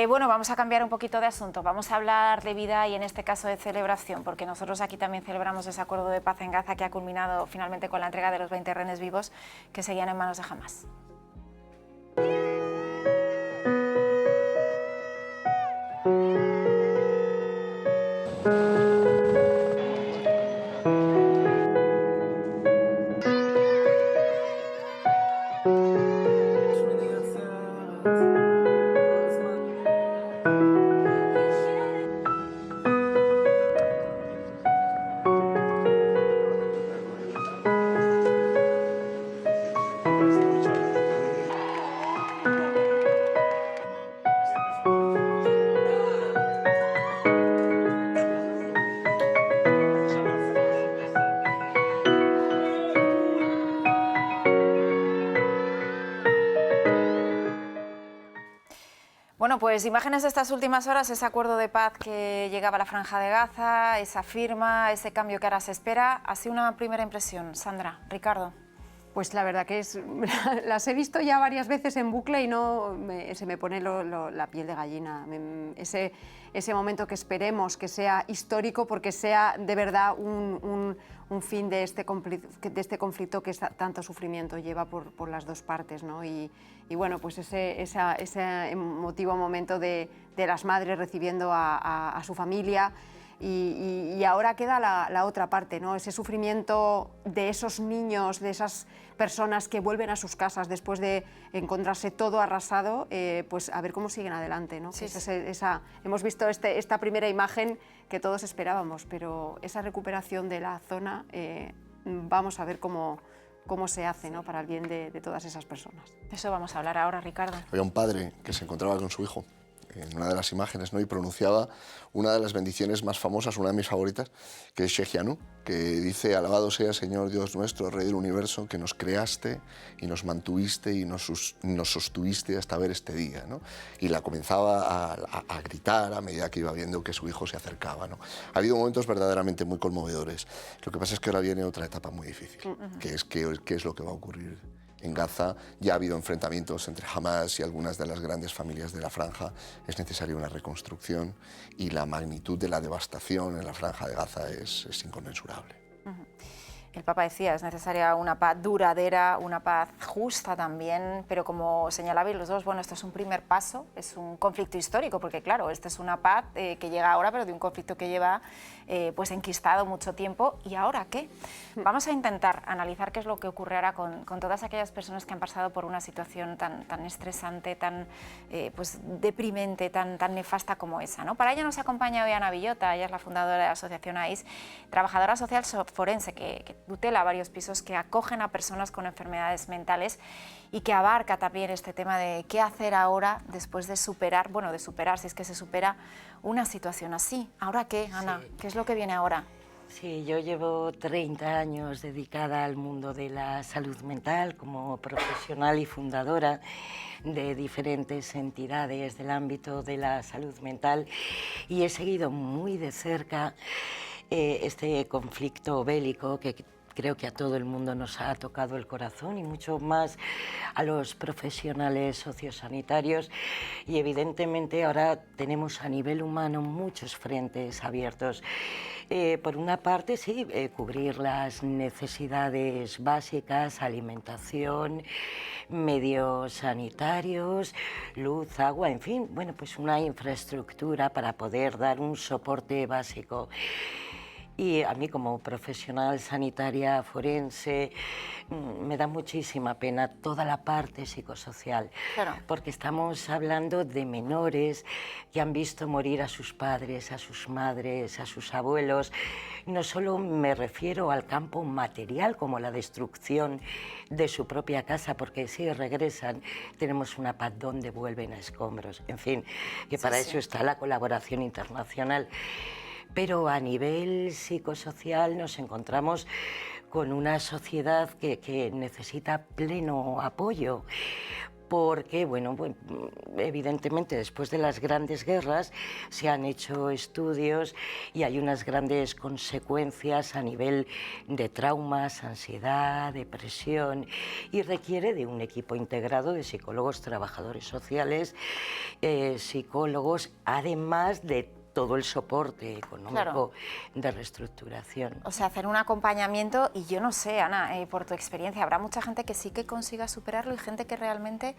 Bueno, vamos a cambiar un poquito de asunto, vamos a hablar de vida y en este caso de celebración, porque nosotros aquí también celebramos ese acuerdo de paz en Gaza que ha culminado finalmente con la entrega de los 20 rehenes vivos que seguían en manos de Hamás. Bueno, pues imágenes de estas últimas horas, ese acuerdo de paz que llegaba a la Franja de Gaza, esa firma, ese cambio que ahora se espera. ¿Ha sido una primera impresión, Sandra? Ricardo. Pues la verdad que las he visto ya varias veces en bucle y se me pone la piel de gallina. Ese momento que esperemos que sea histórico porque sea de verdad un fin de este conflicto que tanto sufrimiento lleva por las dos partes, ¿no? Y bueno, pues ese emotivo momento de las madres recibiendo a su familia. Y ahora queda la otra parte, ¿no? Ese sufrimiento de esos niños, de esas personas que vuelven a sus casas después de encontrarse todo arrasado, pues a ver cómo siguen adelante, ¿no? Sí. Hemos visto esta primera imagen que todos esperábamos, pero esa recuperación de la zona, vamos a ver cómo se hace, ¿no? Para el bien de todas esas personas. Eso vamos a hablar ahora, Ricardo. Había un padre que se encontraba con su hijo en una de las imágenes, ¿no? Y pronunciaba una de las bendiciones más famosas, una de mis favoritas, que es Shejianu, que dice: alabado sea Señor Dios nuestro, Rey del universo, que nos creaste y nos mantuviste y nos sostuviste hasta ver este día, ¿no? Y la comenzaba a gritar a medida que iba viendo que su hijo se acercaba, ¿no? Ha habido momentos verdaderamente muy conmovedores. Lo que pasa es que ahora viene otra etapa muy difícil, que es qué es lo que va a ocurrir en Gaza. Ya ha habido enfrentamientos entre Hamás y algunas de las grandes familias de la Franja. Es necesaria una reconstrucción y la magnitud de la devastación en la Franja de Gaza es inconmensurable. El Papa decía, es necesaria una paz duradera, una paz justa también, pero como señalabais los dos, bueno, esto es un primer paso, es un conflicto histórico, porque claro, esta es una paz que llega ahora, pero de un conflicto que lleva pues enquistado mucho tiempo. ¿Y ahora qué? Vamos a intentar analizar qué es lo que ocurre ahora con todas aquellas personas que han pasado por una situación tan estresante, tan pues deprimente, tan nefasta como esa, ¿no? Para ello nos acompaña hoy Ana Villota, ella es la fundadora de la asociación AIS, trabajadora social forense que tutela varios pisos que acogen a personas con enfermedades mentales y que abarca también este tema de qué hacer ahora después de superar, si es que se supera una situación así. ¿Ahora qué, Ana? Sí. ¿Qué es lo que viene ahora? Sí, yo llevo 30 años dedicada al mundo de la salud mental como profesional y fundadora de diferentes entidades del ámbito de la salud mental y he seguido muy de cerca este conflicto bélico que creo que a todo el mundo nos ha tocado el corazón y mucho más a los profesionales sociosanitarios y evidentemente ahora tenemos a nivel humano muchos frentes abiertos. Por una parte, sí, cubrir las necesidades básicas, alimentación, medios sanitarios, luz, agua, en fin, bueno, pues una infraestructura para poder dar un soporte básico. Y a mí como profesional sanitaria forense me da muchísima pena toda la parte psicosocial, claro, porque estamos hablando de menores que han visto morir a sus padres, a sus madres, a sus abuelos. No solo me refiero al campo material como la destrucción de su propia casa, porque si regresan tenemos una paz donde vuelven a escombros. En fin, que para eso está la colaboración internacional. Pero a nivel psicosocial nos encontramos con una sociedad que necesita pleno apoyo, porque, bueno, evidentemente después de las grandes guerras se han hecho estudios y hay unas grandes consecuencias a nivel de traumas, ansiedad, depresión, y requiere de un equipo integrado de psicólogos, trabajadores sociales, psicólogos, además de todo el soporte económico de reestructuración. O sea, hacer un acompañamiento, y yo no sé, Ana, por tu experiencia, habrá mucha gente que sí que consiga superarlo y gente que realmente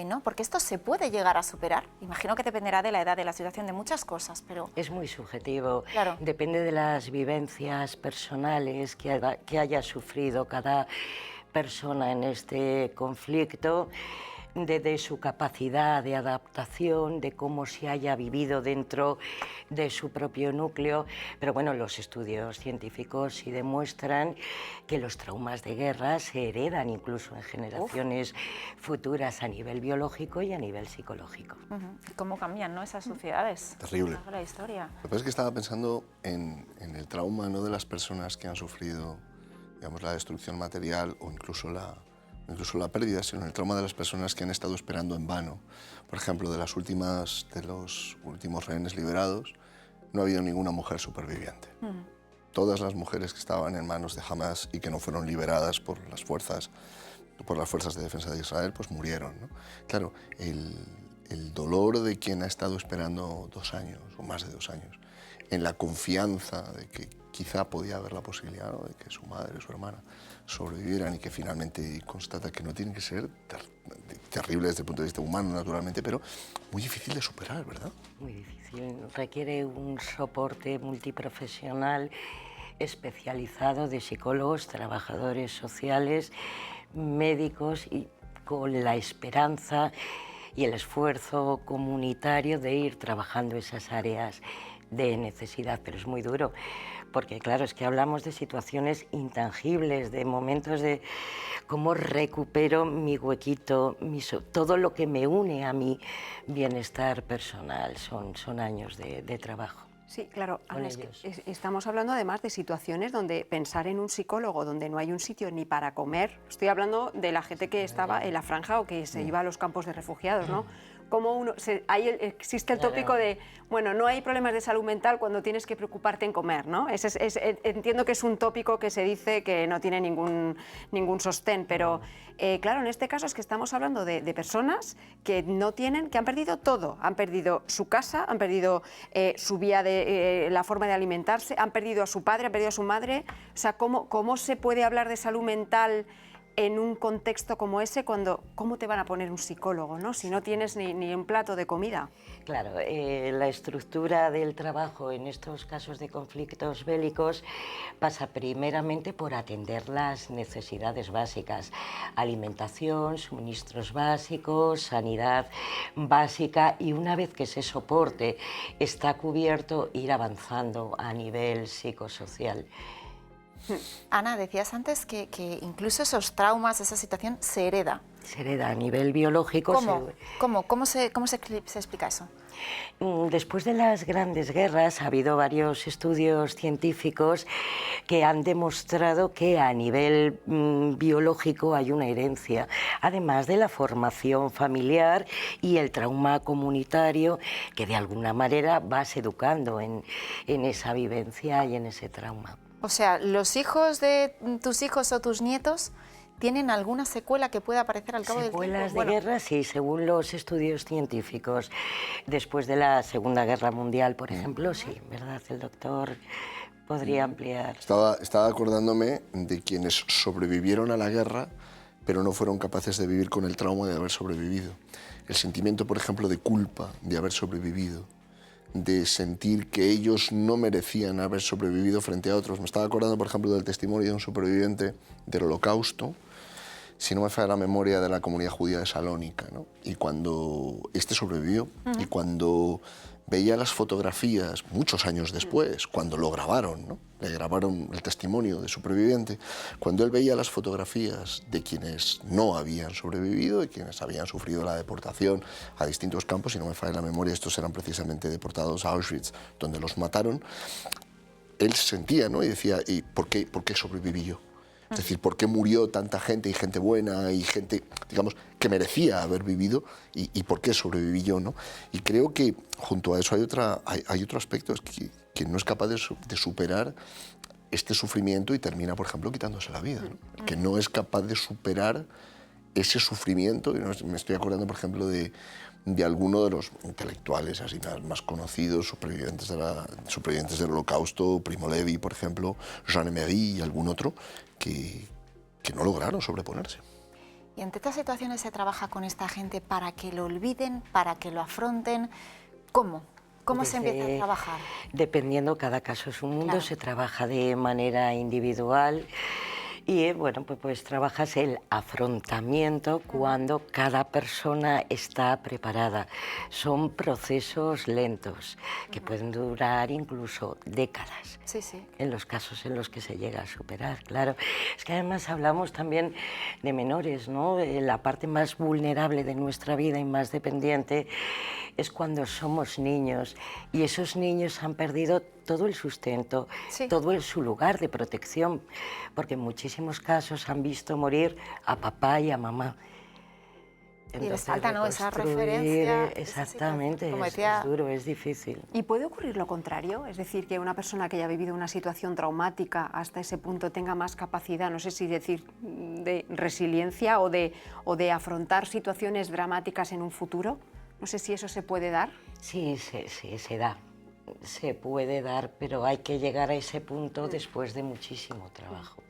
no, porque esto se puede llegar a superar. Imagino que dependerá de la edad, de la situación, de muchas cosas, pero... Es muy subjetivo, Claro. Depende de las vivencias personales que haya sufrido cada persona en este conflicto, de su capacidad de adaptación, de cómo se haya vivido dentro de su propio núcleo. Pero bueno, los estudios científicos sí demuestran que los traumas de guerra se heredan incluso en generaciones futuras a nivel biológico y a nivel psicológico. ¿Cómo cambian, no, esas sociedades? Terrible. La historia. Lo que pasa es que estaba pensando en el trauma, no de las personas que han sufrido, digamos, la destrucción material o incluso la pérdida, sino en el trauma de las personas que han estado esperando en vano. Por ejemplo, de los últimos rehenes liberados, no ha habido ninguna mujer superviviente. Todas las mujeres que estaban en manos de Hamas y que no fueron liberadas por las fuerzas de defensa de Israel, pues murieron, ¿no? Claro, el dolor de quien ha estado esperando 2 años o más de 2 años, en la confianza de que quizá podía haber la posibilidad, ¿no?, de que su madre, su hermana sobrevivieran, y que finalmente constata que no tiene que ser terrible desde el punto de vista humano, naturalmente, pero muy difícil de superar, ¿verdad? Muy difícil, requiere un soporte multiprofesional especializado de psicólogos, trabajadores sociales, médicos, y con la esperanza y el esfuerzo comunitario de ir trabajando esas áreas de necesidad, pero es muy duro, porque claro, es que hablamos de situaciones intangibles, de momentos de cómo recupero mi huequito, todo lo que me une a mi bienestar personal, son años de trabajo. Sí, claro, Ana, es que ellos. estamos hablando además de situaciones donde pensar en un psicólogo donde no hay un sitio ni para comer, estoy hablando de la gente que estaba en la franja o que se iba a los campos de refugiados, ¿no? Como ahí existe el tópico de, bueno, no hay problemas de salud mental cuando tienes que preocuparte en comer, ¿no? Entiendo que es un tópico que se dice que no tiene ningún sostén, pero claro, en este caso es que estamos hablando de personas que que han perdido todo, han perdido su casa, han perdido su vía la forma de alimentarse, han perdido a su padre, han perdido a su madre. O sea, ¿cómo se puede hablar de salud mental en un contexto como ese, cómo te van a poner un psicólogo, ¿no?, si no tienes ni un plato de comida? Claro, la estructura del trabajo en estos casos de conflictos bélicos pasa primeramente por atender las necesidades básicas: alimentación, suministros básicos, sanidad básica, y una vez que ese soporte está cubierto, ir avanzando a nivel psicosocial. Ana, decías antes que incluso esos traumas, esa situación, se hereda. Se hereda a nivel biológico. ¿Cómo se explica eso? Después de las grandes guerras ha habido varios estudios científicos que han demostrado que a nivel biológico hay una herencia, además de la formación familiar y el trauma comunitario, que de alguna manera vas educando en esa vivencia y en ese trauma. O sea, ¿los hijos de tus hijos o tus nietos tienen alguna secuela que pueda aparecer al cabo del tiempo? Secuelas de guerra, sí, según los estudios científicos. Después de la Segunda Guerra Mundial, por ejemplo, sí, ¿verdad? El doctor podría ampliar. Estaba acordándome de quienes sobrevivieron a la guerra, pero no fueron capaces de vivir con el trauma de haber sobrevivido. El sentimiento, por ejemplo, de culpa de haber sobrevivido, de sentir que ellos no merecían haber sobrevivido frente a otros. Me estaba acordando, por ejemplo, del testimonio de un superviviente del Holocausto, si no me falla la memoria, de la comunidad judía de Salónica, ¿no? Y cuando este sobrevivió, y cuando veía las fotografías, muchos años después, cuando lo grabaron, ¿no?, le grabaron el testimonio de superviviente, cuando él veía las fotografías de quienes no habían sobrevivido y quienes habían sufrido la deportación a distintos campos, si no me falla la memoria, estos eran precisamente deportados a Auschwitz, donde los mataron, él sentía, ¿no?, y decía, ¿y por qué sobreviví yo? Es decir, ¿por qué murió tanta gente y gente buena y gente, digamos, que merecía haber vivido y por qué sobreviví yo, ¿no? Y creo que junto a eso hay otro aspecto, es que no es capaz de superar este sufrimiento y termina, por ejemplo, quitándose la vida, ¿no? Que no es capaz de superar ese sufrimiento. Me estoy acordando, por ejemplo, de alguno de los intelectuales así más conocidos, supervivientes del Holocausto, Primo Levi, por ejemplo, Jean Emery y algún otro, que no lograron sobreponerse. ¿Y ante estas situaciones se trabaja con esta gente para que lo olviden, para que lo afronten? ¿Cómo? ¿Cómo se empieza a trabajar? Dependiendo, cada caso es un mundo, Claro. Se trabaja de manera individual y bueno, pues trabajas el afrontamiento cuando cada persona está preparada. Son procesos lentos que pueden durar incluso décadas. Sí, sí. En los casos en los que se llega a superar, claro. Es que además hablamos también de menores, ¿no? La parte más vulnerable de nuestra vida y más dependiente es cuando somos niños y esos niños han perdido todo el sustento, Sí. todo su lugar de protección, porque en muchísimos casos han visto morir a papá y a mamá. Y les falta, ¿no?, esa reconstruir, referencia. Exactamente, Como es decía, duro, es difícil. ¿Y puede ocurrir lo contrario? Es decir, que una persona que haya vivido una situación traumática hasta ese punto tenga más capacidad, no sé si decir, de resiliencia o de afrontar situaciones dramáticas en un futuro. No sé si eso se puede dar. Sí, se da. Se puede dar, pero hay que llegar a ese punto después de muchísimo trabajo.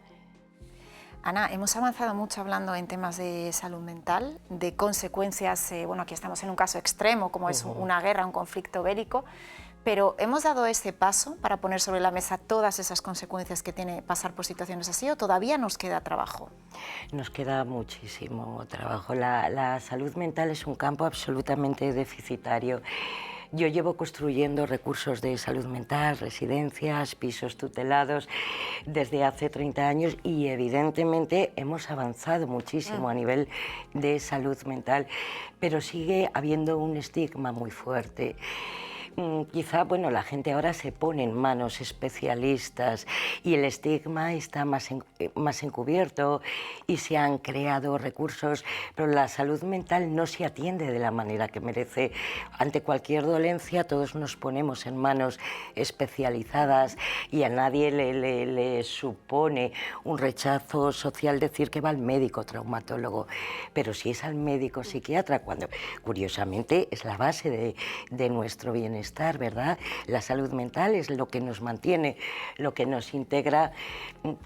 Ana, hemos avanzado mucho hablando en temas de salud mental, de consecuencias, bueno, aquí estamos en un caso extremo, como es una guerra, un conflicto bélico, pero ¿hemos dado ese paso para poner sobre la mesa todas esas consecuencias que tiene pasar por situaciones así o todavía nos queda trabajo? Nos queda muchísimo trabajo. La salud mental es un campo absolutamente deficitario. Yo llevo construyendo recursos de salud mental, residencias, pisos tutelados desde hace 30 años y evidentemente hemos avanzado muchísimo a nivel de salud mental, pero sigue habiendo un estigma muy fuerte. Quizá, bueno, la gente ahora se pone en manos especialistas y el estigma está más encubierto y se han creado recursos, pero la salud mental no se atiende de la manera que merece. Ante cualquier dolencia todos nos ponemos en manos especializadas y a nadie le supone un rechazo social decir que va al médico traumatólogo, pero si es al médico psiquiatra, cuando curiosamente es la base de nuestro bienestar, ¿verdad? La salud mental es lo que nos mantiene, lo que nos integra,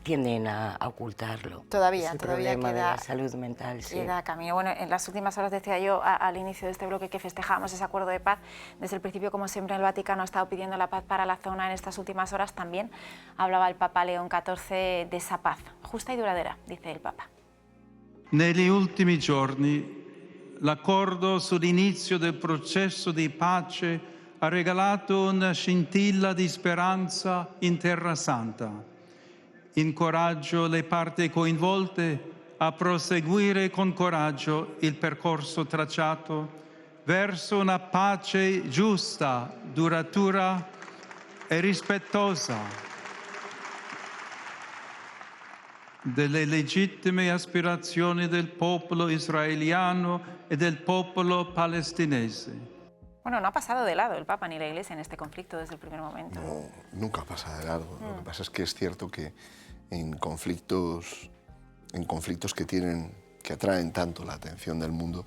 tienden a ocultarlo. Todavía el todavía problema queda, de la salud mental, sí. Queda camino. Bueno, en las últimas horas decía yo al inicio de este bloque que festejábamos ese acuerdo de paz. Desde el principio, como siempre, el Vaticano ha estado pidiendo la paz para la zona. En estas últimas horas también hablaba el Papa León XIV de esa paz justa y duradera, dice el Papa. Negli ultimi giorni l'accordo sull'inizio del processo di pace ha regalato una scintilla di speranza in Terra Santa. Incoraggio le parti coinvolte a proseguire con coraggio il percorso tracciato verso una pace giusta, duratura e rispettosa delle legittime aspirazioni del popolo israeliano e del popolo palestinese. Bueno, no ha pasado de lado el Papa ni la Iglesia en este conflicto desde el primer momento. No, nunca pasa de largo. Lo que pasa es que es cierto que en conflictos que atraen tanto la atención del mundo,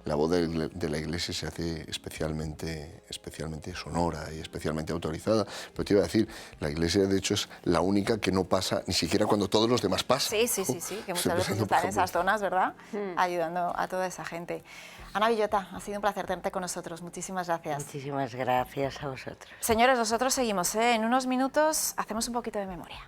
la voz de la Iglesia se hace especialmente sonora y especialmente autorizada. Pero te iba a decir, la Iglesia de hecho es la única que no pasa ni siquiera cuando todos los demás pasan. Sí, que muchas veces están en esas zonas, ¿verdad? Ayudando a toda esa gente. Ana Villota, ha sido un placer tenerte con nosotros. Muchísimas gracias. Muchísimas gracias a vosotros. Señores, nosotros seguimos, ¿eh? En unos minutos hacemos un poquito de memoria.